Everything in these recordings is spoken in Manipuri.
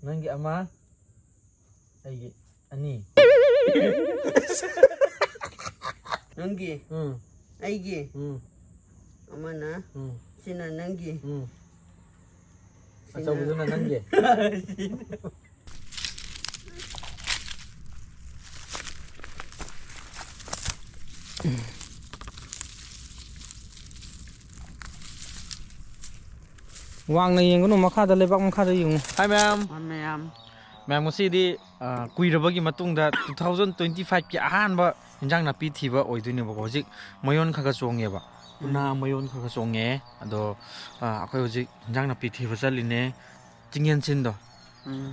ꯅꯪꯒꯤ ꯑꯃ ꯑꯩꯒꯤ ꯑꯅꯤ ꯅꯪꯒꯤ ꯑꯩꯒꯤ ꯑꯃꯅ ꯁꯤꯅ ꯅꯪꯒꯤ ꯑꯆꯧꯕꯗꯨꯅ ꯅꯪꯒꯤ ꯋꯥꯡꯅ ꯌꯦꯡꯒꯅꯨ ꯃꯈꯥꯗ ꯂꯩꯕꯥꯛ ꯃꯈꯥꯗ ꯌꯦꯡꯉꯨ ꯍꯥꯏ ꯃꯌꯥꯝ ꯃꯌꯥꯝ ꯉꯁꯤꯗꯤ ꯀꯨꯏꯔꯕꯒꯤ ꯃꯇꯨꯡꯗ 2025ꯀꯤ ꯑꯍꯥꯟꯕ ꯏꯟꯖꯥꯡ ꯅꯥꯄꯤ ꯊꯤꯕ ꯑꯣꯏꯗꯣꯏꯅꯦꯕꯀꯣ ꯍꯧꯖꯤꯛ ꯃꯌꯣꯟ ꯈꯔ ꯆꯣꯡꯉꯦꯕ ꯎꯅꯥ ꯃꯌꯣꯟ ꯈꯔ ꯆꯣꯡꯉꯦ ꯑꯗꯣ ꯑꯩꯈꯣꯏ ꯍꯧꯖꯤꯛ ꯏꯟꯖꯥꯡ ꯅꯥꯄꯤ ꯊꯤꯕ ꯆꯠꯂꯤꯅꯦ ꯆꯤꯡꯌꯦꯟꯁꯤꯟꯗꯣ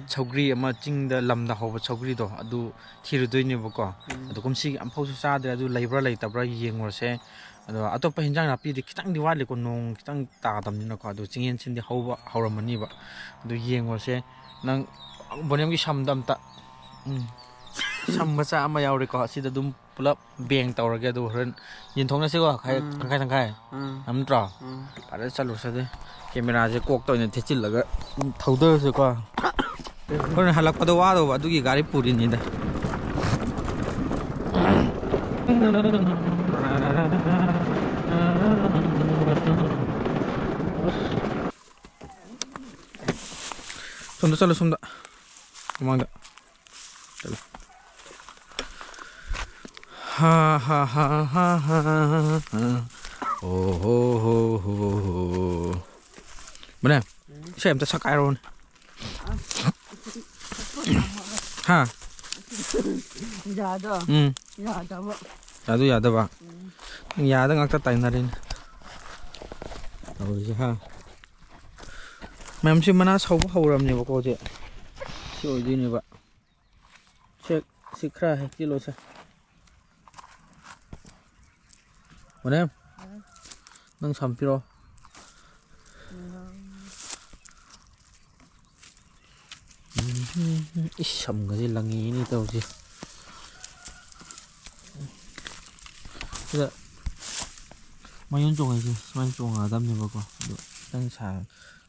ꯁꯧꯒ꯭ꯔꯤ ꯑꯃ ꯆꯤꯡꯗ ꯂꯝꯗ ꯍꯧꯕ ꯁꯧꯒ꯭ꯔꯤꯗꯣ ꯑꯗꯨ ꯊꯤꯔꯨꯗꯣꯏꯅꯦꯕꯀꯣ ꯑꯗꯣ ꯀꯨꯝꯁꯤꯒꯤ ꯑꯝꯐꯥꯎꯁꯨ ꯆꯥꯗ꯭ꯔꯦ ꯑꯗꯨ ꯂꯩꯕ꯭ꯔꯥ ꯂꯩꯇꯕ꯭ꯔꯥ ꯌꯦꯡꯉꯨꯔꯁꯦ ꯑꯗꯣ ꯑꯇꯣꯞꯄ ꯍꯤꯟꯖꯥꯡ ꯅꯥꯄꯤꯗꯤ ꯈꯤꯇꯪꯗꯤ ꯋꯥꯠꯂꯤꯀꯣ ꯅꯣꯡ ꯈꯤꯇꯪ ꯇꯥꯗꯕꯅꯤꯅꯀꯣ ꯑꯗꯣ ꯆꯤꯡꯌꯦꯟꯁꯤꯟꯗꯤ ꯍꯧꯔꯝꯃꯅꯤꯕ ꯑꯗꯨ ꯌꯦꯡꯉꯨꯔꯁꯦ ꯅꯪ ꯕꯣꯅꯦꯝꯒꯤ ꯁꯝꯗ ꯑꯝꯇ ꯁꯝ ꯃꯆꯥ ꯑꯃ ꯌꯥꯎꯔꯦꯀꯣ ꯑꯁꯤꯗ ꯑꯗꯨꯝ ꯄꯨꯂꯞ ꯕꯦꯡ ꯇꯧꯔꯒꯦ ꯑꯗꯨ ꯍꯣꯔꯦꯟ ꯌꯦꯟꯊꯣꯛꯅꯁꯤꯀꯣ ꯇꯪꯈꯥꯏ ꯇꯪꯈꯥꯏ ꯅꯠꯇ꯭ꯔꯣ ꯐꯔꯦ ꯆꯠꯂꯨꯔꯁꯦ ꯑꯗꯨꯗꯤ ꯀꯦꯃꯦꯔꯥꯁꯦ ꯀꯣꯛꯇ ꯑꯣꯏꯅ ꯊꯦꯠꯆꯤꯜꯂꯒ ꯊꯧꯗꯔꯁꯦꯀꯣ ꯍꯣꯔꯦꯟ ꯍꯜꯂꯛꯄꯗ ꯋꯥꯗꯧꯕ ꯑꯗꯨꯒꯤ ꯒꯥꯔꯤ ꯄꯨꯔꯤꯅꯤꯗ ꯁꯣꯝꯗ ꯆꯠꯂꯣ ꯁꯣꯝꯗ ꯃꯃꯥꯡꯗ ꯆꯠꯂꯣ ꯍꯥ ꯍꯥ ꯍꯥ ꯍꯥ ꯍꯥ ꯍꯣ ꯍꯣ ꯍꯣ ꯍꯣ ꯕꯅꯦ ꯏꯁꯩ ꯑꯝꯇ ꯁꯛꯀꯥꯏꯔꯣꯅꯦ ꯍꯥ ꯌꯥꯗꯣ ꯌꯥꯗꯕ ꯌꯥꯗꯣ ꯌꯥꯗꯕ ꯌꯥꯗ ꯉꯥꯛꯇ ꯇꯥꯏꯅꯔꯤꯅꯦ ꯇꯧꯔꯤꯁꯦ ꯍꯥ ꯃꯌꯥꯝꯁꯤ ꯃꯅꯥ ꯁꯧꯕ ꯍꯧꯔꯕꯅꯦꯕꯀꯣ ꯍꯧꯖꯤꯛ ꯁꯤ ꯑꯣꯏꯗꯣꯏꯅꯦꯕ ꯁꯤ ꯈꯔ ꯍꯦꯛꯆꯤꯜꯂꯣꯁꯦ ꯃꯅꯦ ꯅꯪ ꯁꯝ ꯄꯤꯔꯣ ꯏꯁ ꯁꯝꯒꯁꯦ ꯂꯪꯉꯤꯅꯤ ꯇꯧꯁꯦ ꯁꯤꯗ ꯃꯌꯣꯟ ꯆꯣꯡꯉꯩꯁꯦ ꯁꯨꯃꯥꯏꯅ ꯆꯣꯡꯉꯛꯒꯗꯕꯅꯦꯕꯀꯣ ꯑꯗꯣ ꯈꯤꯇꯪ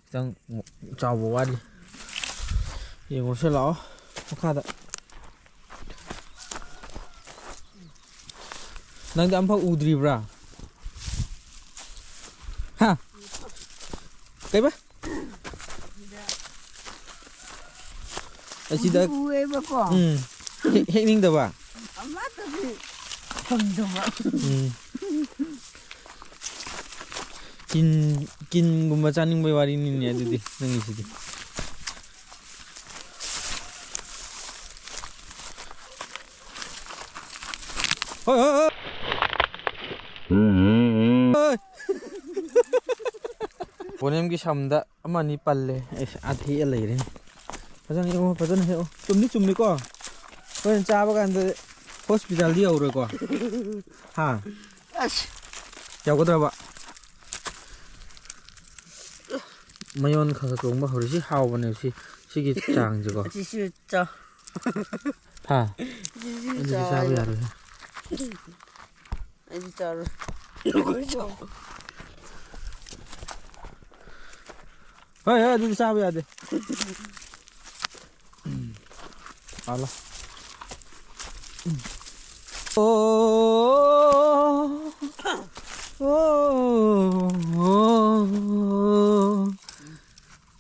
ꯈꯤꯇꯪ ꯆꯥꯎꯕ ꯋꯥꯠꯂꯤ ꯌꯦꯡꯉꯨꯔꯁꯦ ꯂꯥꯛꯑꯣ ꯃꯈꯥꯗ ꯅꯪꯗꯤ ꯑꯝꯐꯥꯎ ꯎꯗ꯭ꯔꯤꯕ꯭ꯔꯥ ꯍꯥ ꯀꯩꯕ ꯑꯁꯤꯗ ꯍꯦꯛꯅꯤꯡꯗꯕ ꯑꯃꯠꯇꯗꯤ ꯐꯪꯗꯕ ꯀꯤꯟꯒꯨꯝꯕ ꯆꯥꯅꯤꯡꯕꯩ ꯋꯥꯔꯤꯅꯤꯅꯦ ꯑꯗꯨꯗꯤ ꯅꯪꯒꯤꯁꯤꯗꯤ ꯍꯣꯏ ꯍꯣꯏ ꯍꯣꯏ ꯕꯣꯅꯦꯝꯒꯤ ꯁꯝꯗ ꯑꯃ ꯑꯅꯤ ꯄꯜꯂꯦ ꯑꯩꯁ ꯑꯥꯊꯦꯛꯑ ꯂꯩꯔꯦ ꯐꯖꯅ ꯍꯦꯛꯑꯣ ꯐꯖꯅ ꯍꯦꯛꯑꯣ ꯆꯨꯝꯗꯤ ꯆꯨꯝꯃꯤꯀꯣ ꯍꯣꯔꯦꯟ ꯆꯥꯕ ꯀꯥꯟꯗ ꯍꯣꯁꯄꯤꯇꯥꯜꯗꯤ ꯌꯧꯔꯣꯏꯀꯣ ꯍꯥ ꯌꯧꯒꯗ꯭ꯔꯕ ꯃꯌꯣꯟ ꯈꯔ ꯆꯣꯡꯕ ꯍꯧꯔꯤ ꯁꯤ ꯍꯥꯎꯕꯅꯦ ꯁꯤꯒꯤ ꯆꯥꯡꯁꯦꯀꯣ ꯍꯥ ꯑꯗꯨꯗꯤ ꯆꯥꯕ ꯌꯥꯔꯣꯏ ꯑꯩꯗꯤ ꯆꯥꯔꯣꯏ ꯍꯣꯏ ꯍꯣꯏ ꯑꯗꯨꯗꯤ ꯆꯥꯕ ꯌꯥꯗꯦ ꯍꯥꯂꯣ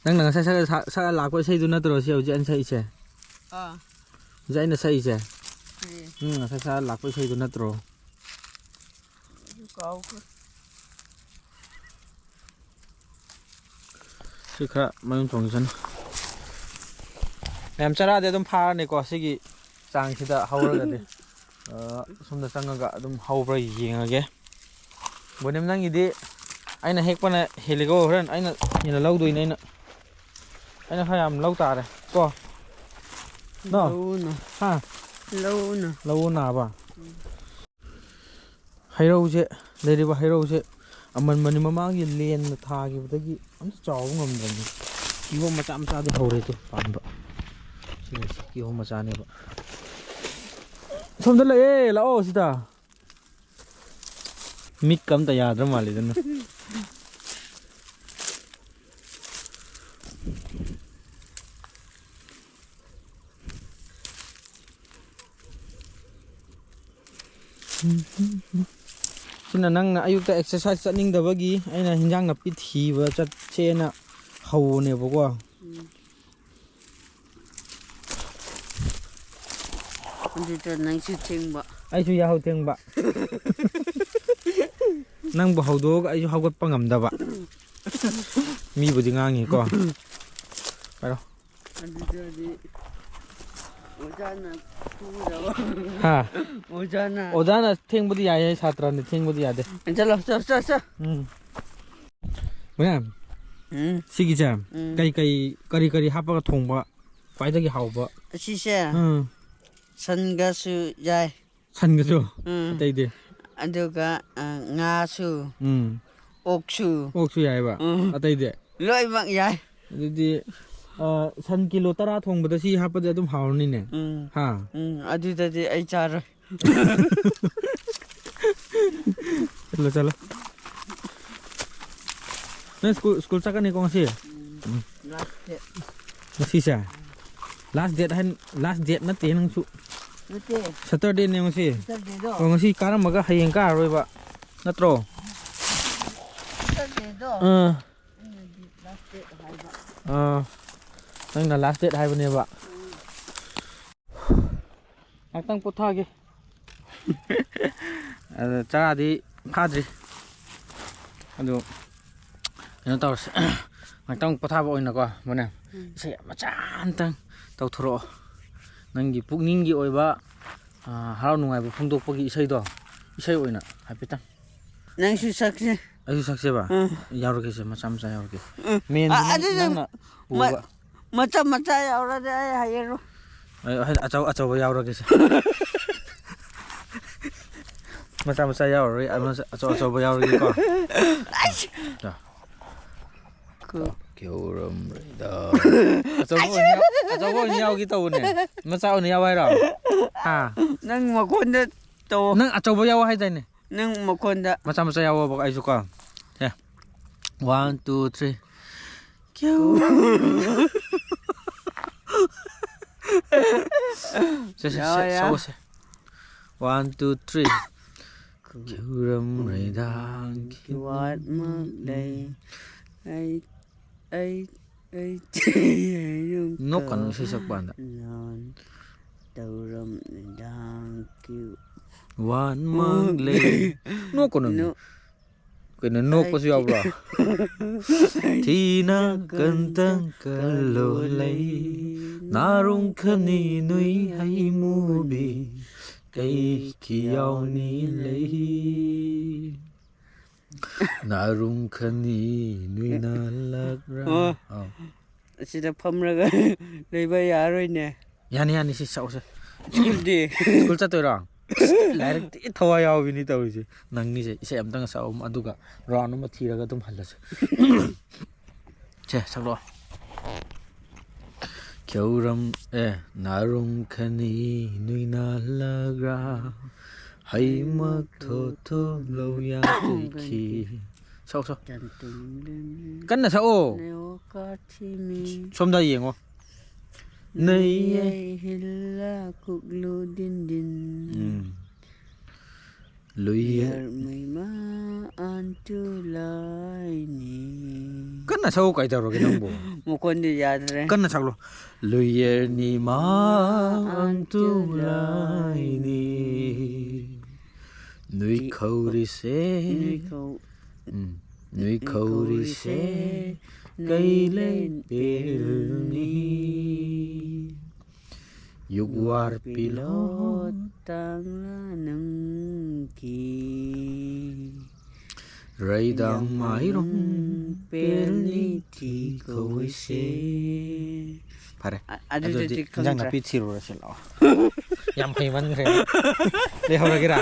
ꯅꯪꯅ ꯉꯁꯥꯏ ꯁꯛꯑ ꯂꯥꯛꯄ ꯏꯁꯩꯗꯨ ꯅꯠꯇ꯭ꯔꯣ ꯁꯤ ꯍꯧꯖꯤꯛ ꯑꯩꯅ ꯁꯛꯏꯁꯦ ꯍꯧꯖꯤꯛ ꯑꯩꯅ ꯁꯛꯏꯁꯦ ꯉꯁꯥꯏ ꯁꯛꯑ ꯂꯥꯛꯄ ꯏꯁꯩꯗꯨ ꯅꯠꯇ꯭ꯔꯣ ꯁꯤ ꯈꯔ ꯃꯌꯨꯝ ꯆꯣꯡꯁꯅꯤ ꯃꯌꯥꯝ ꯆꯔꯥꯗꯤ ꯑꯗꯨꯝ ꯐꯥꯔꯅꯤꯀꯣ ꯁꯤꯒꯤ ꯆꯥꯡꯁꯤꯗ ꯍꯧꯔꯒꯗꯤ ꯁꯣꯝꯗ ꯆꯪꯉꯒ ꯑꯗꯨꯝ ꯍꯧꯕ꯭ꯔꯥ ꯌꯦꯡꯉꯒꯦ ꯕꯣꯅꯦꯝ ꯅꯪꯒꯤꯗꯤ ꯑꯩꯅ ꯍꯦꯛꯄꯅ ꯍꯦꯜꯂꯤꯀꯣ ꯍꯣꯔꯦꯟ ꯑꯩꯅ ꯍꯦꯟꯅ ꯂꯧꯗꯣꯏꯅꯦ ꯑꯩꯅ ꯈꯔ ꯌꯥꯝ ꯂꯧ ꯇꯥꯔꯦ ꯀꯣ ꯂꯧꯎ ꯅꯥꯕ ꯍꯩꯔꯧꯁꯦ ꯂꯩꯔꯤꯕ ꯍꯩꯔꯧꯁꯦ ꯑꯃꯟꯕꯅꯤ ꯃꯃꯥꯡꯒꯤ ꯂꯦꯟꯅ ꯊꯥꯈꯤꯕꯗꯒꯤ ꯑꯝꯇ ꯆꯥꯎꯕ ꯉꯝꯗ꯭ꯔꯕꯅꯤ ꯀꯤꯍꯣꯝ ꯃꯆꯥ ꯃꯆꯥꯗꯤ ꯍꯧꯔꯦꯗꯣ ꯄꯥꯟꯕ ꯁꯤꯒꯤꯁꯦ ꯀꯤꯍꯣꯝ ꯃꯆꯥꯅꯦꯕ ꯁꯣꯝꯗ ꯂꯩꯌꯦ ꯂꯥꯛꯑꯣ ꯁꯤꯗ ꯃꯤꯠꯀ ꯑꯝꯇ ꯌꯥꯗ꯭ꯔ ꯃꯥꯜꯂꯤꯗꯅ ꯁꯤꯅ ꯅꯪꯅ ꯑꯌꯨꯛꯇ ꯑꯦꯛꯁꯔꯁꯥꯏꯁ ꯆꯠꯅꯤꯡꯗꯕꯒꯤ ꯑꯩꯅ ꯍꯤꯟꯖꯥꯡ ꯅꯥꯄꯤ ꯊꯤꯕ ꯆꯠꯁꯦꯅ ꯍꯧꯕꯅꯦꯕꯀꯣ ꯑꯗꯨꯗ ꯅꯪꯁꯨ ꯊꯦꯡꯕ ꯑꯩꯁꯨ ꯌꯥꯍꯧ ꯊꯦꯡꯕ ꯅꯪꯕꯨ ꯍꯧꯗꯣꯛꯑꯒ ꯑꯩꯁꯨ ꯍꯧꯒꯠꯄ ꯉꯝꯗꯕ ꯃꯤꯕꯨꯗꯤ ꯉꯥꯡꯉꯤꯀꯣ ꯄꯥꯏꯔꯣ ꯑꯗꯨꯗꯗꯤ ꯑꯣꯖꯥꯅ ꯐꯨꯗꯕ ꯍꯥ ꯑꯣꯖꯥꯅ ꯑꯣꯖꯥꯅ ꯊꯦꯡꯕꯗꯤ ꯌꯥꯏꯌꯦ ꯁꯥꯇ꯭ꯔꯅ ꯊꯦꯡꯕꯗꯤ ꯌꯥꯗꯦ ꯆꯠꯂꯣ ꯆꯠ ꯃꯌꯥꯝ ꯁꯤꯒꯤꯁꯦ ꯀꯔꯤ ꯍꯥꯞꯄꯒ ꯊꯣꯡꯕ ꯈ꯭ꯋꯥꯏꯗꯒꯤ ꯍꯥꯎꯕ ꯑꯁꯤꯁꯦ ꯁꯟꯒꯁꯨ ꯌꯥꯏ ꯁꯟꯒꯁꯨ ꯑꯇꯩꯗꯤ ꯑꯗꯨꯒ ꯉꯥꯁꯨ ꯑꯣꯛꯁꯨ ꯌꯥꯏꯕ ꯑꯇꯩꯗꯤ ꯂꯣꯏꯅꯃꯛ ꯌꯥꯏ ꯑꯗꯨꯗꯤ ꯁꯟ ꯀꯤꯂꯣ 10 ꯊꯣꯡꯕꯗ ꯁꯤ ꯍꯥꯞꯄꯗꯤ ꯑꯗꯨꯝ ꯍꯥꯎꯔꯅꯤꯅꯦ ꯍꯥ ꯑꯗꯨꯗꯗꯤ ꯑꯩ ꯆꯥꯔꯣꯏ ꯆꯠꯂꯣ ꯅꯪ ꯁ꯭ꯀꯨꯜ ꯆꯠꯀꯅꯤꯀꯣ ꯉꯁꯤ ꯉꯁꯤꯁꯦ ꯂꯥꯁ ꯗꯦꯠ ꯅꯠꯇꯦ ꯅꯪꯁꯨ ꯅꯠꯇꯦ ꯁꯇꯔꯗꯦꯅꯦ ꯉꯁꯤ ꯁꯇꯔꯗꯦꯗꯣ ꯉꯁꯤ ꯀꯥꯔꯝꯃꯒ ꯍꯌꯦꯡ ꯀꯥꯔꯔꯣꯏꯕ ꯅꯠꯇ꯭ꯔꯣ ꯁꯇꯔꯗꯦꯗꯣ ꯅꯪꯅ ꯂꯥꯁ ꯗꯦꯠ ꯍꯥꯏꯕꯅꯦꯕ ꯉꯥꯛꯇꯪ ꯄꯣꯊꯥꯒꯦ ꯑꯗ ꯆꯔꯥꯗꯤ ꯐꯥꯗ꯭ꯔꯤ ꯑꯗꯨ ꯀꯩꯅꯣ ꯇꯧꯔꯁꯦ ꯉꯥꯛꯇꯪ ꯄꯣꯊꯥꯕ ꯑꯣꯏꯅꯀꯣ ꯃꯣꯏꯅ ꯏꯁꯩ ꯃꯆꯥ ꯑꯃꯇꯪ ꯇꯧꯊꯣꯔꯛꯑꯣ ꯅꯪꯒꯤ ꯄꯨꯛꯅꯤꯡꯒꯤ ꯑꯣꯏꯕ ꯍꯔꯥꯎ ꯅꯨꯡꯉꯥꯏꯕ ꯐꯣꯡꯗꯣꯛꯄꯒꯤ ꯏꯁꯩ ꯑꯣꯏꯅ ꯍꯥꯏꯐꯦꯠꯇꯪ ꯅꯪꯁꯨ ꯁꯛꯁꯦ ꯑꯩꯁꯨ ꯁꯛꯁꯦꯕ ꯌꯥꯎꯔꯒꯦꯁꯦ ꯃꯆꯥ ꯌꯥꯎꯔꯒꯦ ꯃꯦꯟꯗꯤ ꯅꯪꯅ ꯎꯕ ꯃꯆꯥ ꯌꯥꯎꯔꯗꯤ ꯑꯩ ꯍꯥꯏꯔꯣ ꯑꯆꯧꯕ ꯌꯥꯎꯔꯒꯦꯁꯦ ꯃꯆꯥ ꯌꯥꯎꯔꯔꯣꯏ ꯑꯆꯧꯕ ꯌꯥꯎꯔꯒꯦꯀꯣ ꯑꯆꯧꯕ ꯑꯣꯏꯅ ꯌꯥꯎꯒꯦ ꯇꯧꯕꯅꯦ ꯃꯆꯥ ꯑꯣꯏꯅ ꯌꯥꯎ ꯍꯥꯏꯔꯣ ꯅꯪ ꯃꯈꯣꯟꯗ ꯇꯧ ꯅꯪ ꯑꯆꯧꯕ ꯌꯥꯎ ꯍꯥꯏꯗꯥꯏꯅꯦ ꯅꯪ ꯃꯈꯣꯟꯗ ꯃꯆꯥ ꯌꯥꯎꯕ ꯑꯩꯁꯨ ꯀꯣ 1 2 3 ꯁꯛꯑꯣꯁꯦ 1 2 3 ꯈꯨꯔꯝ ꯔꯩꯗꯥꯡꯒꯤ ꯋꯥꯠꯃꯛ ꯂꯩ ꯑꯩ ꯅꯣꯛꯀꯅꯨ ꯏꯁꯩ ꯁꯛꯄ ꯀꯥꯟꯗ ꯇꯧꯔꯝ ꯅꯨꯡꯗꯥꯡꯒꯤ ꯋꯥꯠꯃꯛ ꯂꯩ ꯅꯣꯛꯀꯅꯨ ꯀꯩꯅꯣ ꯅꯣꯛꯄꯁꯨ ꯌꯥꯎꯕ꯭ꯔꯣ ꯊꯤꯅ ꯀꯟꯇꯪ ꯀꯜꯂꯣ ꯂꯩ ꯅꯥꯔꯨꯡ ꯈꯅꯤ ꯅꯨꯏ ꯍꯩꯃꯨꯕꯤ ꯀꯩꯒꯤ ꯌꯥꯎꯅꯤ ꯂꯩ ꯅꯥꯔꯨꯡ ꯈꯅꯤ ꯅꯨꯏ ꯅꯥꯜꯂꯛꯔꯥ ꯑꯁꯤꯗ ꯐꯝꯔꯒ ꯂꯩꯕ ꯌꯥꯔꯣꯏꯅꯦ ꯌꯥꯅꯤ ꯁꯤ ꯁꯛꯎꯁꯦ ꯁ꯭ꯀꯨꯜ ꯆꯠꯇꯣꯏꯔꯣ ꯂꯥꯏꯔꯤꯛꯇꯤ ꯊꯋꯥꯏ ꯌꯥꯎꯕꯤꯅꯤ ꯇꯧꯔꯤꯁꯦ ꯅꯪꯅꯤꯁꯦ ꯏꯁꯩ ꯑꯝꯇꯪ ꯁꯛꯎ ꯑꯗꯨꯒ ꯔꯥꯎꯟ ꯑꯃ ꯊꯤꯔꯒ ꯑꯗꯨꯝ ꯍꯜꯂꯁꯦ ꯁꯛꯂꯛꯑꯣ ꯈꯧꯔꯝ ꯅꯥꯔꯨꯡ ꯈꯅꯤ ꯅꯨꯏ ꯅꯥꯜꯂꯒ ꯍꯩꯃꯛ ꯊꯣ ꯂꯧ ꯌꯥꯇꯩꯈꯤ ꯁꯛꯎ ꯀꯟꯅ ꯁꯛꯑꯣ ꯁꯣꯝꯗ ꯌꯦꯡꯉꯣ ꯅꯩꯌꯦ ꯍꯤꯜꯂꯥ ꯀꯨꯛꯂꯨ ꯗꯤꯟ ꯂꯨꯏꯌꯔ ꯃꯩꯃꯥ ꯑꯟꯇꯨ ꯂꯥꯏꯅꯤ ꯀꯟꯅ ꯁꯛꯎ ꯀꯩꯗꯧꯔꯒꯦ ꯅꯪꯕꯨ ꯃꯈꯣꯟꯗꯤ ꯌꯥꯗ꯭ꯔꯦ ꯀꯟꯅ ꯁꯛꯂꯣ ꯂꯨꯏꯌꯔꯅꯤ ꯃꯥ ꯑꯟꯇꯨ ꯂꯥꯏꯅꯤ ꯅꯨꯏ ꯈꯧꯔꯤꯁꯦ ꯀꯩꯂꯩ ꯄꯦꯜꯅꯤ ꯌꯨꯒꯋꯥꯔ ꯄꯤꯂꯣꯠ ꯇꯥꯡꯂꯥ ꯅꯪꯒꯤ ꯔꯩꯗꯥꯡ ꯃꯥꯏꯔꯣꯡ ꯄꯦꯜꯅꯤ ꯊꯤ ꯀꯧꯏꯁꯦ ꯐꯔꯦ ꯑꯗꯨꯗꯤ ꯏꯟꯖꯥꯡ ꯅꯥꯄꯤ ꯊꯤꯔꯨꯔꯁꯤ ꯂꯥꯛꯑꯣ ꯌꯥꯝ ꯍꯩꯃꯟꯈ꯭ꯔꯦ ꯂꯩꯍꯧꯔꯒꯦꯔꯥ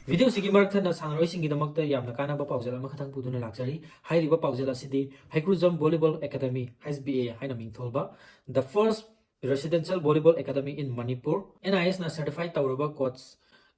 ꯚꯤꯗꯤꯑꯣꯁꯤꯒꯤ ꯃꯔꯛꯊꯠꯅ ꯁꯥꯟꯅꯔꯣꯏꯁꯤꯡꯒꯤꯗꯃꯛꯇ ꯌꯥꯝꯅ ꯀꯥꯟꯅꯕ ꯄꯥꯎꯖꯦꯜ ꯑꯃꯈꯛꯇꯪ ꯄꯨꯗꯨꯅ ꯂꯥꯛꯆꯔꯤ ꯍꯥꯏꯔꯤꯕ ꯄꯥꯎꯖꯦꯜ ꯑꯁꯤꯗꯤ ꯍꯩꯀ꯭ꯔꯨꯖꯝ ꯚꯣꯂꯤꯕꯣꯜ ꯑꯦꯀꯥꯗꯃꯤ HBA ꯍꯥꯏꯅ ꯃꯤꯡꯊꯣꯜꯕ the first residential volleyball academy in Manipur NISꯅ ꯁꯔꯇꯤꯐꯥꯏꯠ ꯇꯧꯔꯕ ꯀꯣꯆ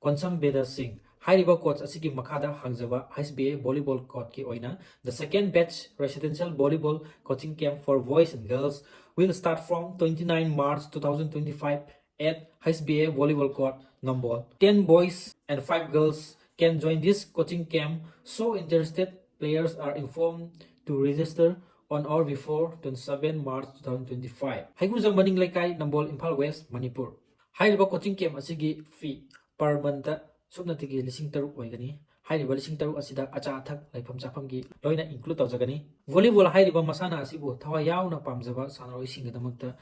ꯀꯣꯟꯁꯝ ꯕꯦꯗ ꯁꯤꯡ ꯍꯥꯏꯔꯤꯕ ꯀꯣꯆ ꯑꯁꯤꯒꯤ ꯃꯈꯥꯗ ꯍꯥꯡꯖꯕ HBA ꯚꯣꯂꯤꯕꯣꯜ ꯀꯣꯔꯠꯀꯤ ꯑꯣꯏꯅ the second batch residential volleyball coaching camp for boys and girls will start from 29 March 2025 at HBA Volleyball Court, Nambol. 10 boys and 5 girls can join this coaching camp. So interested players are informed to register on or before 27 March 2025. Haiguzang Maning Laikai, Nambol, Imphal West, Manipur. Hairiba coaching camp asigi fee per month subnatigi lising taru oigani. Hairiba lising taru asida acha athak laifam chafamgi loina include tawjagani. Volleyball hairiba masana asibu thawa yauna pamjaba sanaroi singidamakta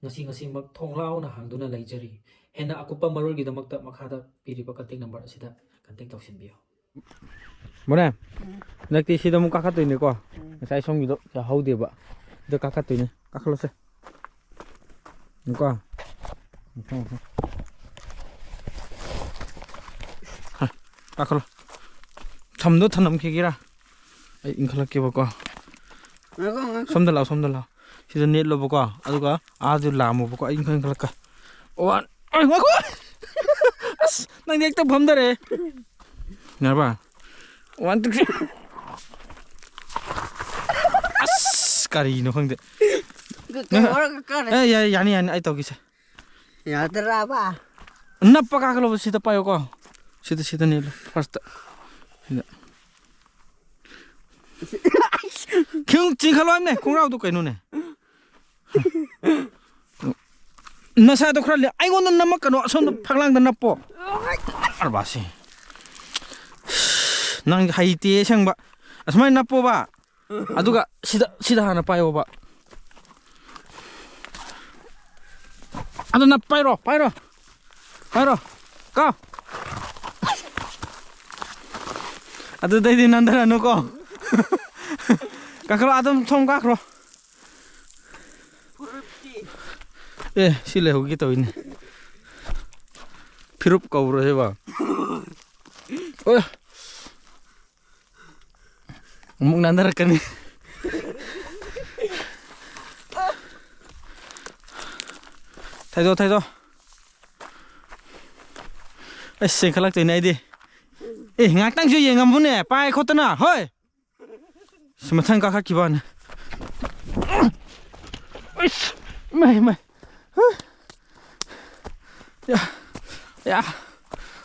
ngasi thonglauna hangduna laijari. Hena akupa marulgi damakta makhada piriba contact number asida contact tawsinbiyo. Mona nakti sida mu kakatoine ko ngasai somgido ja haudeba da kakatoine kaklose ko kakalo thamdo thanam khigira ai inkhalak ke bako somda law sida net lo bako aduga aju lamu bako ai inkhalak ka wan ai ngako as nang ekta bhamdare narba 1 2 3 as kari no khangde ya yani ai tawgise yadra ba nappa ka kalo sida payo ko sida ne first sida kyung ching khalo amne kungrau du kainu ne nasa do khral ai gon namak kano son phaglang da nappo arbasi nang haiti sangba asmai nappo ba aduga sida hana payo ba adu na pairo ka adu dai din andara no ko kakro adam thong kakro sile hogi to in phirup kauro he ba oy mung nandar kan thay do ai sen khalak toi nai di ngak tang ju ye ngam bune pai khotna hoi smathang ka kha kiban mai ya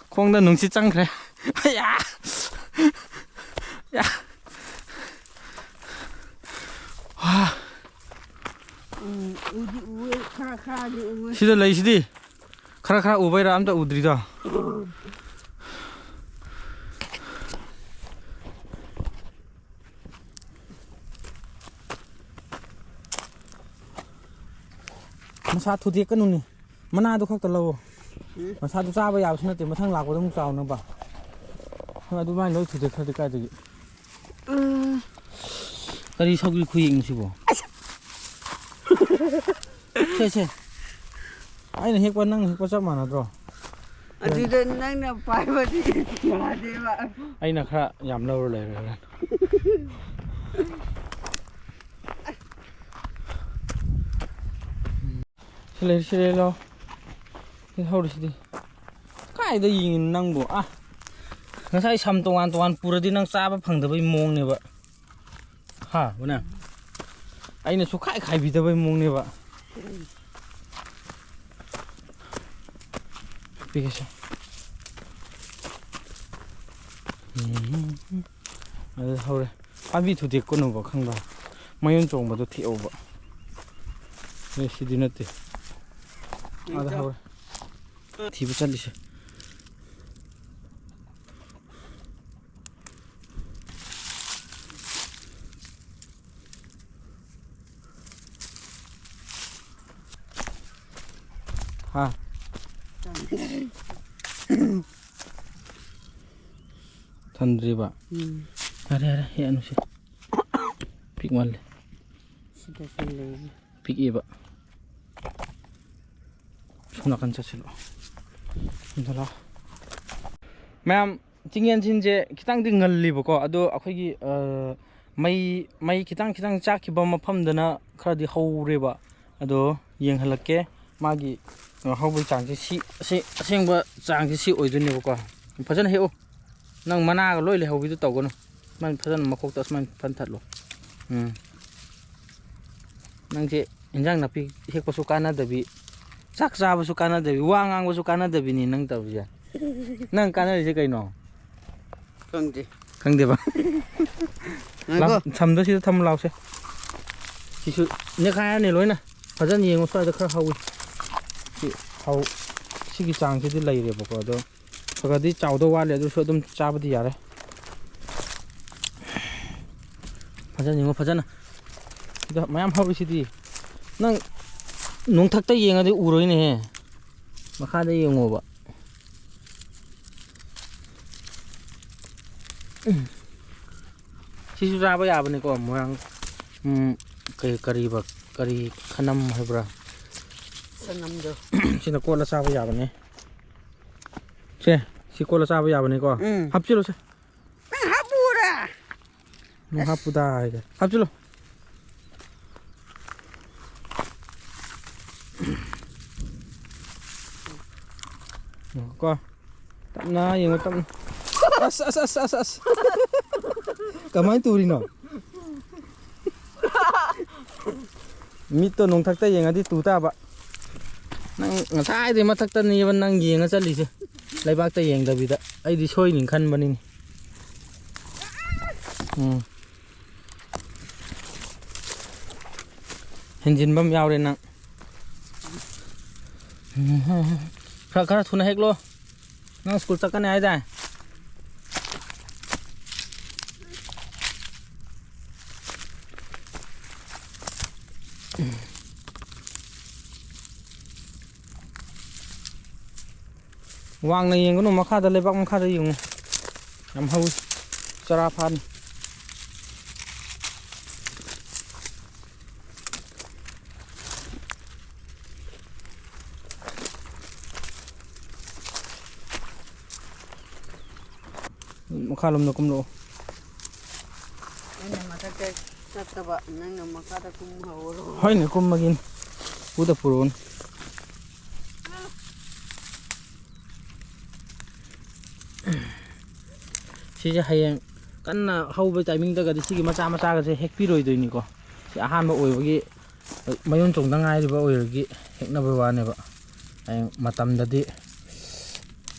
khongda nungsi changkhre ya sida lai sidi khara ubaira amta udri da masa thu de kanuni mana do khakta lawo masa du chaba yaw sna te mathang lakwa dum chaw na ba adu mai loi thu de khadi kai de kari sagri khuying sibo che aina hekwa nang hekwa chap mana dro adida nang na pai ba di yade ba aina khara yam lo le sile lo hau sidi kai da yin nang bo ngasai sam tongan puradi nang chaba phangdabai mong ne ba ha buna aina su khai bidabai mong ne ba pikesha hore abi thu de kono ba khangba mayon chong ba do thi oba ne sidi nate ada hore thi bu chalise ha thandri ba are he anu se pik mal sida sile pik e ba suna kan chachilo ndala ma'am chingen chin je kitang ding ngal li ba ko ado akhoi gi mai kitang chak ki ba mafam dana khara di hore ba ado yeng halakke magi haubai chang si asengba chang si oidune ba ko fajan heo nang mana ga loi le haubi du tawgono man fajan makok tas man phan thatlo nang je injang napi hek pasu kana dabi ꯆꯥꯛ ꯆꯥꯕꯁꯨ ꯀꯥꯟꯅꯗꯕꯤ ꯋꯥ ꯉꯥꯡꯕꯁꯨ ꯀꯥꯟꯅꯗꯕꯤꯅꯤ ꯅꯪ ꯇꯧꯔꯤꯁꯦ ꯅꯪ ꯀꯥꯟꯅꯔꯤꯁꯦ ꯀꯩꯅꯣ ꯈꯪꯗꯦ ꯈꯪꯗꯦꯕ ꯉꯥꯏꯈꯣ ꯊꯝꯗꯣ ꯁꯤꯗ ꯊꯝ ꯂꯥꯎꯁꯦ ꯁꯤꯁꯨ ꯅꯦꯈꯥꯏꯔꯅꯤ ꯂꯣꯏꯅ ꯐꯖꯅ ꯌꯦꯡꯉꯨ ꯁ꯭ꯋꯥꯏꯗ ꯈꯔ ꯍꯧꯋꯤ ꯁꯤꯒꯤ ꯆꯥꯡꯁꯤꯗꯤ ꯂꯩꯔꯦꯕꯀꯣ ꯑꯗꯣ ꯈꯔꯗꯤ ꯆꯥꯎꯗꯧ ꯋꯥꯠꯂꯦ ꯑꯗꯨꯁꯨ ꯑꯗꯨꯝ ꯆꯥꯕꯗꯤ ꯌꯥꯔꯦ ꯐꯖꯅ ꯌꯦꯡꯉꯣ ꯐꯖꯅ ꯁꯤꯗ ꯃꯌꯥꯝ ꯍꯧꯔꯤꯁꯤꯗꯤ ꯅꯪ ꯅꯣꯡꯊꯛꯇ ꯌꯦꯡꯉꯗꯤ ꯎꯔꯣꯏꯅꯦꯍꯦ ꯃꯈꯥꯗ ꯌꯦꯡꯉꯣꯕ ꯁꯤꯁꯨ ꯆꯥꯕ ꯌꯥꯕꯅꯤꯀꯣ ꯃꯣꯏꯔꯥꯡ ꯀꯔꯤ ꯈꯅꯝ ꯍꯥꯏꯕ꯭ꯔꯥ ꯁꯅꯝꯗꯣ ꯁꯤꯅ ꯀꯣꯠꯂ ꯆꯥꯕ ꯌꯥꯕꯅꯤ ꯁꯤ ꯀꯣꯠꯂ ꯆꯥꯕ ꯌꯥꯕꯅꯤꯀꯣ ꯍꯥꯞꯆꯤꯜꯂꯨꯁꯦ ꯅꯪ ꯍꯥꯞꯄꯨꯔꯥ ꯅꯪ ꯍꯥꯞꯄꯨꯗꯥ ꯍꯥꯏꯒꯦ ꯍꯥꯞꯆꯤꯜꯂꯨ ꯀꯣ ꯇꯞꯅ ꯌꯦꯡꯉꯣ ꯇꯞꯅ ꯑꯁ ꯀꯃꯥꯏꯅ ꯇꯨꯔꯤꯅꯣ ꯃꯤꯠꯇꯣ ꯅꯣꯡꯊꯛꯇ ꯌꯦꯡꯉꯗꯤ ꯇꯨ ꯇꯥꯕ ꯅꯪ ꯉꯁꯥꯏꯗꯩ ꯃꯊꯛꯇꯅꯦꯕ ꯅꯪ ꯌꯦꯡꯉ ꯆꯠꯂꯤꯁꯦ ꯂꯩꯕꯥꯛꯇ ꯌꯦꯡꯗꯕꯤꯗ ꯑꯩꯗꯤ ꯁꯣꯏꯅꯤ ꯈꯟꯕꯅꯤꯅꯦ ꯍꯦꯟꯖꯤꯟꯕ ꯑꯃ ꯌꯥꯎꯔꯦ ꯅꯪ ꯈꯔ ꯊꯨꯅ ꯍꯦꯛꯂꯣ ꯅꯪ ꯁ꯭ꯀꯨꯜ ꯆꯠꯀꯅꯤ ꯍꯥꯏꯗꯥꯏ ꯋꯥꯡꯅ ꯌꯦꯡꯒꯅꯨ ꯃꯈꯥꯗ ꯂꯩꯕꯥꯛ ꯃꯈꯥꯗ ꯌꯦꯡꯉꯨ ꯌꯥꯝ ꯍꯧꯋꯤ ꯆꯔꯥ ꯐꯥꯅꯤ ꯃꯈꯥꯂꯣꯝꯗ ꯀꯨꯝꯂꯛꯑꯣ ꯑꯩꯅ ꯃꯊꯛꯇ ꯆꯠꯇꯕ ꯅꯪꯅ ꯃꯈꯥꯗ ꯀꯨꯝꯍꯧꯔꯣ ꯍꯣꯏꯅꯦ ꯀꯨꯝꯃꯒꯤꯅꯤ ꯄꯨꯗ ꯄꯨꯔꯛꯑꯣꯅꯤ ꯁꯤꯁꯦ ꯍꯌꯦꯡ ꯀꯟꯅ ꯍꯧꯕ ꯇꯥꯏꯃꯤꯡꯗꯒꯗꯤ ꯁꯤꯒꯤ ꯃꯆꯥꯒꯁꯦ ꯍꯦꯛꯄꯤꯔꯣꯏꯗꯣꯏꯅꯤꯀꯣ ꯁꯤ ꯑꯍꯥꯟꯕ ꯑꯣꯏꯕꯒꯤ ꯃꯌꯣꯟ ꯆꯣꯡꯗ ꯉꯥꯏꯔꯤꯕ ꯑꯣꯏꯔꯒꯤ ꯍꯦꯛꯅꯕ ꯋꯥꯅꯦꯕ ꯍꯌꯦꯡ ꯃꯇꯝꯗꯗꯤ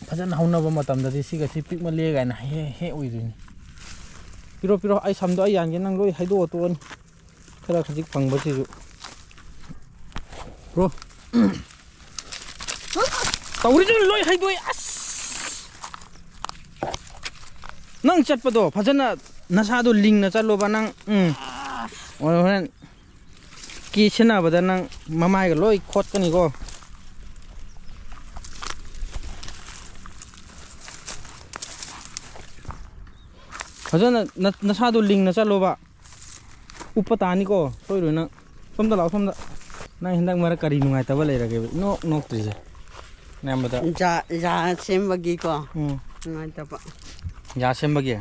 ꯐꯖꯅ ꯍꯧꯅꯕ ꯃꯇꯝꯗꯗꯤ ꯁꯤꯒꯁꯤ ꯄꯤꯛꯃꯜꯂꯦ ꯀꯥꯏꯅ ꯍꯦꯛ ꯑꯣꯏꯗꯣꯏꯅꯤ ꯄꯤꯔꯣ ꯑꯩ ꯁꯝꯗꯣ ꯑꯩ ꯌꯥꯟꯒꯦ ꯅꯪ ꯂꯣꯏ ꯍꯩꯗꯣꯛꯑ ꯇꯣꯛꯑꯅꯤ ꯈꯔ ꯈꯖꯤꯛ ꯐꯪꯕꯁꯤꯁꯨ ꯕ꯭ꯔꯣ ꯇꯧꯔꯤꯁꯨ ꯂꯣꯏ ꯍꯩꯗꯣꯛꯑꯦ ꯑꯁ ꯅꯪ ꯆꯠꯄꯗꯣ ꯐꯖꯅ ꯅꯁꯥꯗꯣ ꯂꯤꯡꯅ ꯆꯠꯂꯣꯕ ꯅꯪ ꯍꯣꯔꯦꯟ ꯀꯤ ꯁꯤꯟꯅꯕꯗ ꯅꯪ ꯃꯃꯥꯏꯒ ꯂꯣꯏ ꯈꯣꯠꯀꯅꯤꯀꯣ ꯐꯖꯅ ꯅꯁꯥꯗꯣ ꯂꯤꯡꯅ ꯆꯠꯂꯣꯕ ꯎꯞꯄ ꯇꯥꯅꯤꯀꯣ ꯁꯣꯏꯔꯣꯏ ꯅꯪ ꯁꯣꯝꯗ ꯂꯥꯛꯑꯣ ꯁꯣꯝꯗ ꯅꯪ ꯍꯟꯗꯛ ꯃꯔꯛ ꯀꯔꯤ ꯅꯨꯡꯉꯥꯏꯇꯕ ꯂꯩꯔꯒꯦꯕ ꯅꯣꯛꯇ꯭ꯔꯤꯁꯦ ꯅꯌꯥꯝꯕꯗ ꯌꯥ ꯁꯦꯝꯕꯒꯤꯀꯣ ꯅꯨꯡꯉꯥꯏꯇꯕ ꯌꯥ ꯁꯦꯝꯕꯒꯤ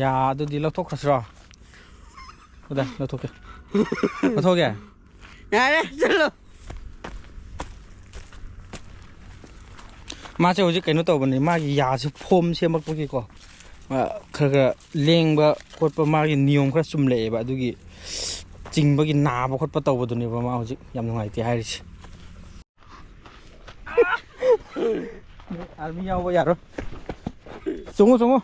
ꯌꯥ ꯑꯗꯨꯗꯤ ꯂꯧꯊꯣꯛꯈ꯭ꯔꯁꯤꯔꯣ ꯑꯗ ꯂꯧꯊꯣꯛꯀꯦ ꯌꯥꯔꯦ ꯆꯠꯂꯣ ꯃꯥꯁꯦ ꯍꯧꯖꯤꯛ ꯀꯩꯅꯣ ꯇꯧꯕꯅꯤ ꯃꯥꯒꯤ ꯌꯥꯁꯦ ꯐꯣꯝ ꯁꯦꯝꯃꯛꯄꯒꯤꯀꯣ ꯈꯔ ꯂꯦꯡꯕ ꯈꯣꯠꯄ ꯃꯥꯒꯤ ꯅꯤꯌꯣꯝꯈꯔ ꯆꯨꯝꯂꯛꯑꯦꯕ ꯑꯗꯨꯒꯤ ꯆꯤꯡꯕꯒꯤ ꯅꯥꯕ ꯈꯣꯠꯄ ꯇꯧꯕꯗꯨꯅꯦꯕ ꯃꯥ ꯍꯧꯖꯤꯛ ꯌꯥꯝ ꯅꯨꯡꯉꯥꯏꯇꯦ ꯍꯥꯏꯔꯤꯁꯦ ꯑꯥꯔꯃꯤ ꯌꯥꯎꯕ ꯌꯥꯔꯣꯏ ꯆꯣꯡꯉꯣ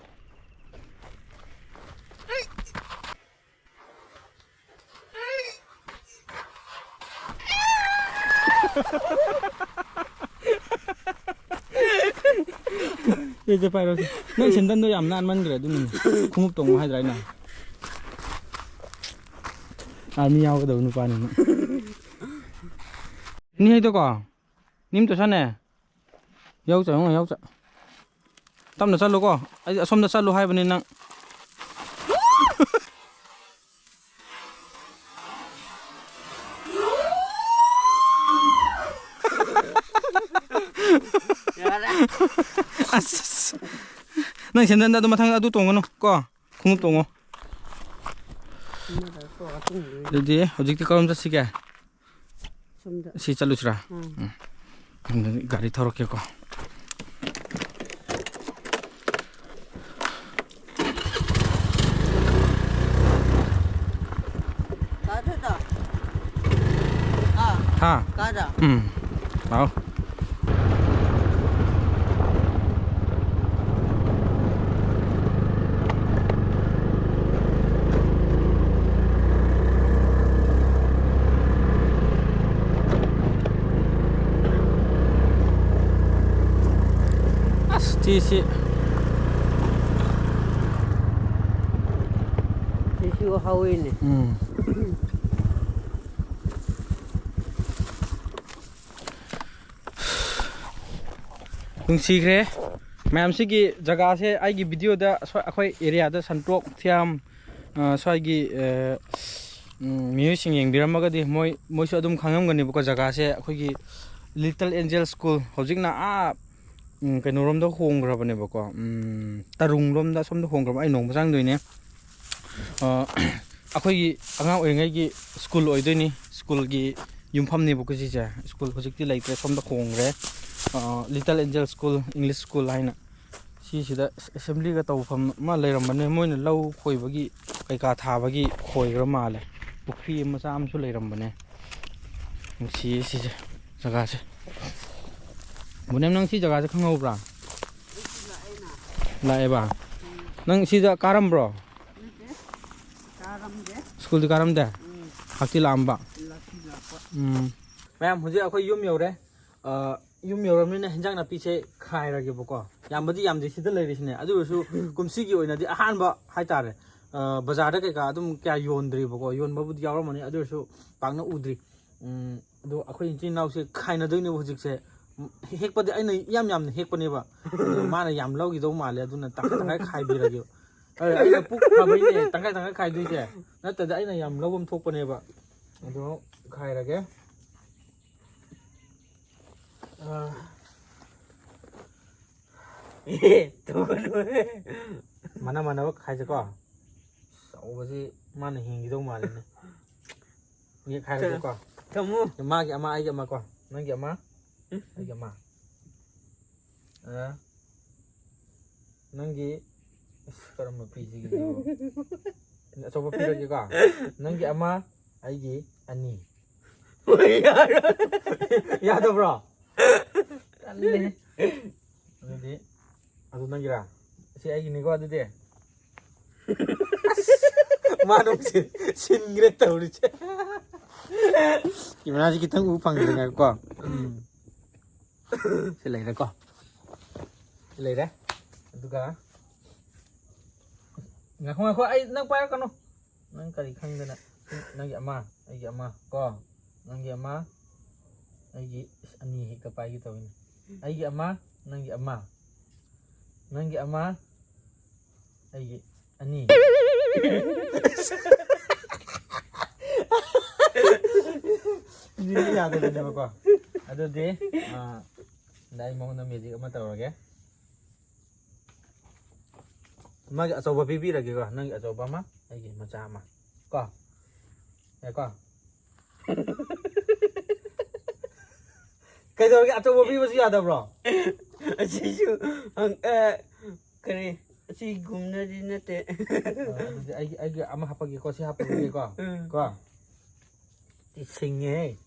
ꯁꯦ ꯄꯥꯏꯔꯣꯁꯦ ꯅꯪ ꯁꯦꯟꯗꯟꯗꯣ ꯌꯥꯝ ꯅꯥꯟꯃꯟꯈ꯭ꯔꯦ ꯑꯗꯨꯅꯅꯦ ꯈꯣꯡꯎꯞ ꯇꯣꯡꯉꯣ ꯍꯥꯏꯗ꯭ꯔꯥ ꯑꯩꯅ ꯑꯥꯔꯃꯤ ꯌꯥꯎꯒꯗꯕ ꯅꯨꯄꯥꯅꯤꯅ ꯅꯤ ꯍꯩꯗꯣꯀꯣ ꯅꯤꯝ ꯇꯣꯁꯥꯅꯦ ꯌꯥꯎꯆ ꯇꯞꯅ ꯆꯠꯂꯨꯀꯣ ꯑꯩ ꯑꯁꯣꯝꯗ ꯆꯠꯂꯨ ꯍꯥꯏꯕꯅꯤ ꯅꯪ ꯑꯁ ꯅꯪ ꯁꯦꯟꯗꯟꯗ ꯑꯗꯨ ꯃꯊꯪꯗ ꯑꯗꯨ ꯇꯣꯡꯒꯅꯨ ꯀꯣ ꯈꯣꯡꯎꯞ ꯇꯣꯡꯉꯣ ꯑꯗꯨꯗꯤ ꯍꯧꯖꯤꯛꯇꯤ ꯀꯔꯣꯝ ꯆꯠꯁꯤꯒꯦ ꯁꯤ ꯆꯠꯂꯨꯁꯤꯔꯥ ꯒꯥꯔꯤ ꯊꯧꯔꯛꯀꯦꯀꯣ Ha? Kada. Mau. Sisi. Sisi hawin eh. Nungsikre. Ma'am sigi jaga se ai gi video da akhoi area da santok thiam swai gi music yengbiramaga di moi su adum khangam gani buka jaga se akhoi gi Little Angel School hojikna a kainom da hongrabane bako tarung lom da som da hongrab ai nong basang doine akhoi anga oingai gi school oidoini school gi yumpham ne bako ji ja school hojikti laitre som da hongre Little Angel School English School haina si sida assembly ga tawfam ma leiramane moina lau khoibagi kaika thabagi khoigra male pukri macha am su leiramane si jaga se Bunem nang si jaga se khangau bra lae ba nang si da karam bro Karam de. school di karam de hakti lamba ma'am huje akhoi yum yore yum yoramne hinjang na pi se khairage boko yambadi yamdi sida leirisne adusu kumsi gi oina di ahanba haitare bazar da ka adum kya yondri boko yonba budi yawramani adusu pangna udri ado akhoi inchi naw se khaina doine hujik se hekpadi aina yam hekpane ba mana yam lawgi do male aduna tangkai khaibirage aina puk khabaine tangkai khaidui se natada aina yam lawum thokpane ba ado khairage mana khai ko saubaji mana hingi do male ne ni khai ko Kamu. ma gi ama ai gi ama ko nang gi ama ai gi ama nang gi karam pi ji gi do so ba pi gi ko nang gi ama ai gi ani ya do bro Aneh. Jadi, aku nang kira si ai gini ko adede. Manung sin gre tauri che. Gimana sih kita upang dengan ko? Selai dah ko. Selai dah. Itu ka. Ngaku ai nang pa ka no. Nang kali khang dana. Nang ya ma, ai ya ma ko. Nang ya ma. Ai ani ka pa gi tawin. Aigi ama nangi ama nangi ama aigi ani ini ada di mana kok ada di dai mau na magic ama tawage magi asoba pipi lagi ko nangi asoba ma aigi macha ma ko ya ko Kaya daw ato mo bi masih ada bro. Asisu ang kare si gumna din nate. Ay ama hapagi ko si hapagi ko. Ko. Tisingge.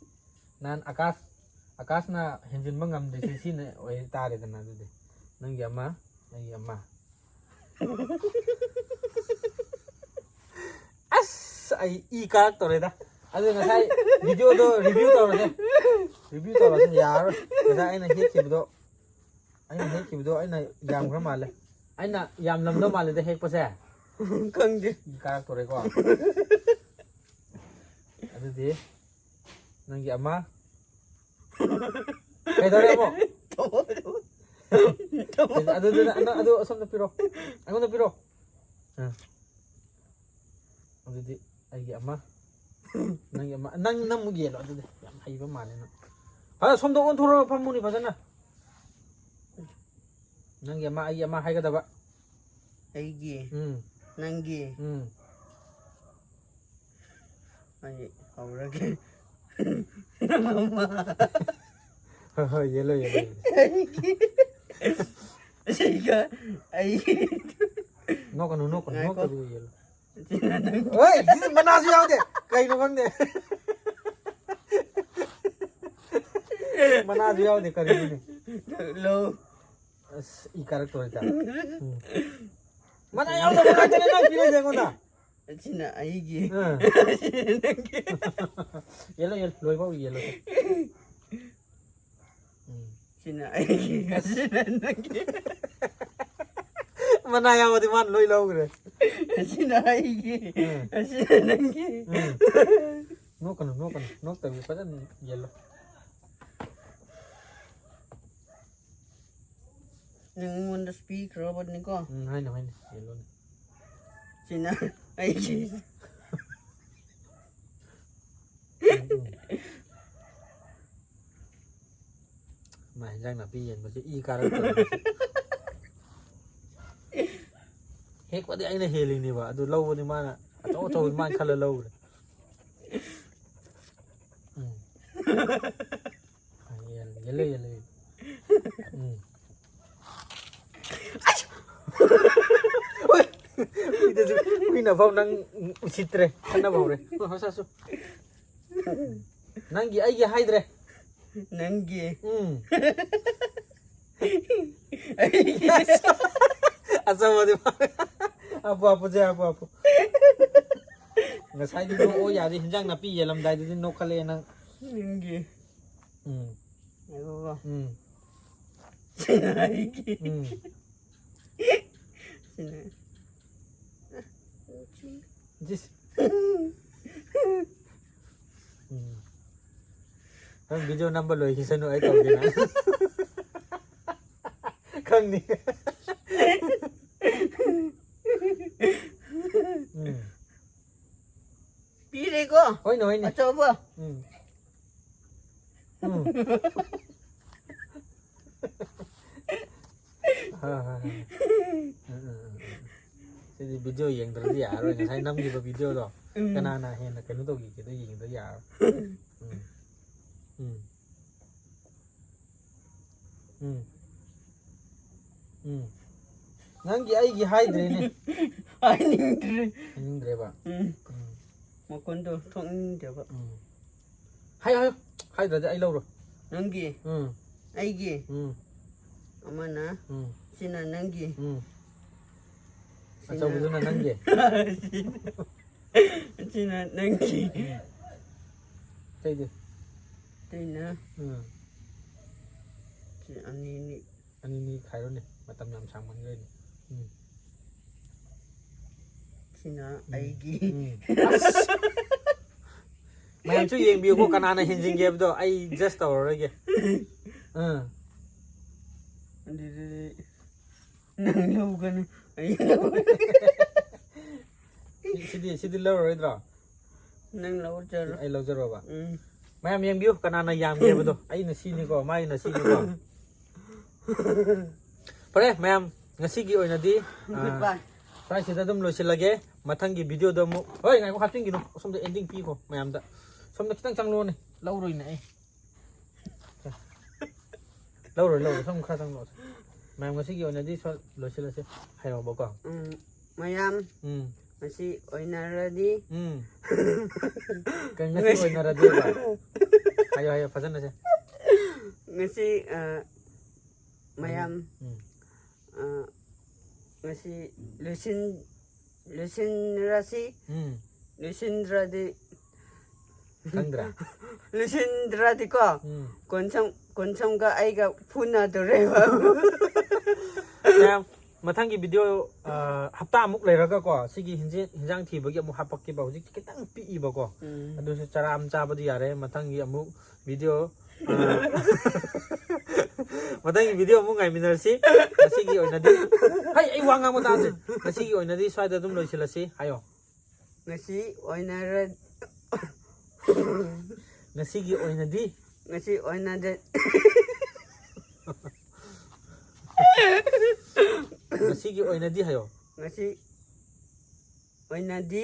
Nan akas na hinjin mangam de si ne oi tare kana de. Nang yama ay ama. As ay I character da. Ado ngasai video do review tawre. Review tawre yaar. Ngasai aina hit kibdo. Aina yam khra male. Aina yam lamdo male de hek pase. Kang de Character ko. Ado de nangi ama. Kay dare mo. Ado asam na piro. Ako na piro. Ado de ay ama. nang mugi lo adu yam haiba mane na ha somdo on thoro phamuni phajana nang yama ai yama haiga daba aigi nangi ai haurage mama ha yelo Siga ai no kanu yelo oi mana sih yaw de kai no kan de ꯃꯅꯥꯁꯨ ꯌꯥꯎꯗꯦ ꯀꯔꯤꯅꯣ ꯂꯣ ꯑꯁ ꯏ ꯀꯥꯔꯛꯇꯣꯔꯦ ꯃꯅꯥ ꯌꯥꯎꯗꯕ ꯉꯥꯛꯇꯅꯦ ꯅꯪ ꯄꯤꯔꯤꯁꯦ ꯑꯩꯉꯣꯟꯗ ꯑꯁꯤꯅ ꯑꯩꯒꯤ ꯌꯦꯜꯂꯣ ꯂꯣꯏꯐꯥꯎ ꯌꯦꯜꯂꯣ ꯑꯁꯤꯅ ꯑꯩꯒꯤ ꯑꯁꯤꯅ ꯅꯪꯒꯤ ꯃꯅꯥ ꯌꯥꯎꯕꯗꯤ ꯃꯥꯅ ꯂꯣꯏ ꯂꯧꯈ꯭ꯔꯦ ꯑꯁꯤꯅ ꯑꯩꯒꯤ ꯑꯁꯤꯅ ꯅꯪꯒꯤ ꯅꯣꯛꯀꯅꯨ ꯅꯣꯛꯇꯕꯤ ꯐꯖꯅ ꯌꯦꯜꯂꯣ ꯅꯪ ꯑꯩꯉꯣꯟꯗ ꯄꯤꯈ꯭ꯔꯕꯅꯤꯀꯣ ꯍꯥꯏꯅ ꯌꯦꯜꯂꯣꯅꯦ ꯁꯤꯅ ꯑꯩꯒꯤ ꯃꯥ ꯍꯦꯟꯖꯥꯡ ꯅꯥꯄꯤ ꯌꯦꯟꯕꯁꯦ ꯏ ꯀꯥꯔꯛꯇꯣꯔꯦ ꯍꯦꯛꯄꯗꯤ ꯑꯩꯅ ꯍꯦꯜꯂꯤꯅꯦꯕ ꯑꯗꯨ ꯂꯧꯕꯗꯤ ꯃꯥꯅ ꯑꯆꯧ ꯑꯆꯧꯕ ꯃꯥꯅ ꯈꯜꯂ ꯂꯧꯈ꯭ꯔꯦ ꯌꯦꯜꯂꯣ ꯍꯨꯏꯅꯐꯥꯎ ꯅꯪ ꯎꯁꯤꯠꯇ꯭ꯔꯦ ꯈꯟꯅꯕ ꯍꯧꯔꯦ ꯍꯁꯥꯁꯨ ꯅꯪꯒꯤ ꯑꯩꯒꯤ ꯍꯥꯏꯗ꯭ꯔꯦ ꯅꯪꯒꯤ ꯑꯆꯧꯕꯗꯤ ꯍꯥꯄꯨꯁꯦ ꯍꯥꯄꯨ ꯉꯁꯥꯏꯗꯤ ꯅꯣꯛꯑꯣ ꯌꯥꯗꯦ ꯍꯤꯟꯖꯥꯡ ꯅꯥꯄꯤ ꯌꯦꯜꯂꯝꯗꯥꯏꯗꯗꯤ ꯅꯣꯛꯈꯠꯂꯛꯑꯦ ꯅꯪ ꯅꯪꯒꯤ ꯉꯥꯏꯈꯣꯀꯣ ꯅꯪ ꯚꯤꯗꯤꯑꯣ ꯅꯝꯕ ꯂꯣꯏꯈꯤꯁꯅꯨ ꯑꯩ ꯇꯧꯒꯦꯅ ꯈꯪꯅꯤ ꯄꯤꯔꯦꯀꯣ ꯍꯣꯏꯅꯦ ꯑꯆꯧꯕ ꯁꯤꯗꯤ ꯚꯤꯗꯤꯑꯣ ꯌꯦꯡꯗ꯭ꯔꯗꯤ ꯌꯥꯔꯔꯣꯏ ꯉꯁꯥꯏ ꯅꯝꯈꯤꯕ ꯚꯤꯗꯤꯑꯣꯗꯣ ꯀꯅꯥꯅ ꯍꯦꯟꯅ ꯀꯩꯅꯣ ꯇꯧꯈꯤꯒꯦꯗꯣ ꯌꯦꯡꯗ ꯌꯥꯔꯔꯣꯏ ꯅꯪꯒꯤ ꯑꯩꯒꯤ ꯍꯥꯏꯗ꯭ꯔꯦꯅꯦ ꯍꯥꯏꯅꯤꯡꯗ꯭ꯔꯦꯕ ꯃꯈꯣꯟꯗꯣ ꯊꯣꯛꯅꯤꯡꯗꯦꯕ ꯍꯥꯏꯌꯣ ꯍꯥꯏꯗ꯭ꯔꯗꯤ ꯑꯩ ꯂꯧꯔꯣ ꯅꯪꯒꯤ ꯑꯩꯒꯤ ꯑꯃꯅ ꯁꯤꯅ ꯅꯪꯒꯤ ꯑꯆꯧꯕꯗꯨꯅ ꯅꯪꯒꯤꯁꯤꯅ ꯅꯪꯒꯤ ꯀꯩꯗꯤ ꯑꯇꯩꯅ ꯁꯤ ꯑꯅꯤꯅꯤ ꯈꯥꯏꯔꯣꯅꯦ ꯃꯇꯝ ꯌꯥꯝ ꯁꯥꯡꯃꯟꯈ꯭ꯔꯦꯅꯦ ꯁꯤꯅ ꯑꯩꯒꯤ ꯃꯌꯥꯝꯁꯨ ꯌꯦꯡꯕꯤꯌꯨꯀꯣ ꯀꯅꯥꯅ ꯍꯦꯟꯖꯤꯟꯒꯦ ꯍꯥꯏꯕꯗꯣ ꯑꯩ ꯖꯁ ꯇꯧꯔꯔꯣꯏꯒꯦ ꯑꯗꯨꯗꯤ ꯅꯪ ꯂꯧꯒꯅꯨ ꯑꯩ ꯂꯧꯒꯅꯨ ꯁꯤꯗꯤ ꯂꯧꯔꯔꯣꯏꯗ꯭ꯔꯣ ꯅꯪ ꯂꯧꯖꯔꯣ ꯑꯩ ꯂꯧꯖꯔꯣꯕ ꯃꯌꯥꯝ ꯌꯦꯡꯕꯤꯌꯨ ꯀꯅꯥꯅ ꯌꯥꯝꯒꯦ ꯍꯥꯏꯕꯗꯣ ꯑꯩꯅ ꯁꯤꯅꯤꯀꯣ ꯃꯥꯒꯤꯅ ꯁꯤꯅꯤꯀꯣ ꯐꯔꯦ ꯃꯌꯥꯝ ꯉꯁꯤꯒꯤ ꯑꯣꯏꯅꯗꯤ ꯁ꯭ꯋꯥꯏꯁꯤꯗ ꯑꯗꯨꯝ ꯂꯣꯏꯁꯤꯜꯂꯒꯦ ꯃꯊꯪꯒꯤ ꯚꯤꯗꯤꯑꯣꯗ ꯑꯃꯨꯛ ꯍꯣꯏ ꯉꯥꯏꯈꯣ ꯍꯥꯞꯆꯤꯟꯈꯤꯅꯨ ꯑꯁꯣꯝꯗ ꯑꯦꯟꯗꯤꯡ ꯄꯤꯈꯣ ꯃꯌꯥꯝꯗ ꯁꯣꯝꯗ ꯈꯤꯇꯪ ꯆꯪꯂꯣꯅꯦ ꯂꯧꯔꯣꯏꯅꯦ ꯑꯩ ꯂꯧꯔꯣꯏ ꯁꯣꯝ ꯈꯔ ꯆꯪꯂꯣ ꯃꯌꯥꯝ ꯉꯁꯤꯒꯤ ꯑꯣꯏꯅꯗꯤ ꯂꯣꯏꯁꯤꯜꯂꯁꯦ ꯍꯥꯏꯔꯛꯑꯣꯕꯀꯣ ꯃꯌꯥꯝ ꯉꯁꯤ ꯑꯣꯏꯅꯔꯗꯤ ꯉꯁꯤ ꯑꯣꯏꯅꯔꯗꯤꯕ ꯍꯥꯏꯌꯣ ꯐꯖꯅꯁꯦ ngasi mayam ngasi lusin rasi lusin radi Kandra lusin radi ko konsam ga aiga puna doreba ꯃꯊꯪꯒꯤ ꯚꯤꯗꯤꯑꯣ ꯍꯞꯇꯥ ꯑꯃꯨꯛ ꯂꯩꯔꯒꯀꯣ ꯁꯤꯒꯤ ꯍꯤꯟꯖꯥꯡ ꯊꯤꯕꯒꯤ ꯑꯃꯨꯛ ꯍꯥꯞꯄꯛꯈꯤꯕ ꯍꯧꯖꯤꯛꯇꯤ ꯈꯤꯇꯪ ꯄꯤꯛꯏꯕꯀꯣ ꯑꯗꯨꯁꯨ ꯆꯔꯥ ꯑꯃ ꯆꯥꯕꯗꯤ ꯌꯥꯔꯦ ꯃꯊꯪꯒꯤ ꯑꯃꯨꯛ ꯚꯤꯗꯤꯑꯣ ꯑꯃꯨꯛ ꯉꯥꯏꯃꯤꯟꯅꯔꯁꯤ ꯉꯁꯤꯒꯤ ꯑꯣꯏꯅꯗꯤ ꯑꯩ ꯋꯥ ꯉꯥꯡꯕ ꯇꯥꯗ꯭ꯔꯦ ꯉꯁꯤꯒꯤ ꯑꯣꯏꯅꯗꯤ ꯁ꯭ꯋꯥꯏꯗ ꯑꯗꯨꯝ ꯂꯣꯏꯁꯤꯜꯂꯁꯤ ꯍꯥꯏꯌꯣ ngasi oinade ꯉꯁꯤꯒꯤ ꯑꯣꯏꯅꯗꯤ ꯍꯥꯏꯌꯣ ngasi oinadi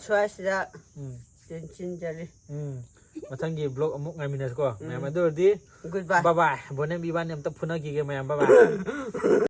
ꯁ꯭ꯋꯥꯏꯁꯤꯗ tensinjari ꯃꯊꯪꯒꯤ ꯕ꯭ꯂꯣꯛ ꯑꯃꯨꯛ ꯉꯥꯏꯃꯤꯟꯅꯁꯤꯀꯣ ꯃꯌꯥꯝ ꯑꯗꯨ ꯑꯣꯏꯔꯗꯤ goodbye ꯕꯥꯏ ꯕꯣꯅꯦꯝ ꯏꯕꯥꯅꯤ ꯑꯝꯇ ꯐꯨꯅꯈꯤꯒꯦ ꯃꯌꯥꯝ ꯕꯥꯏ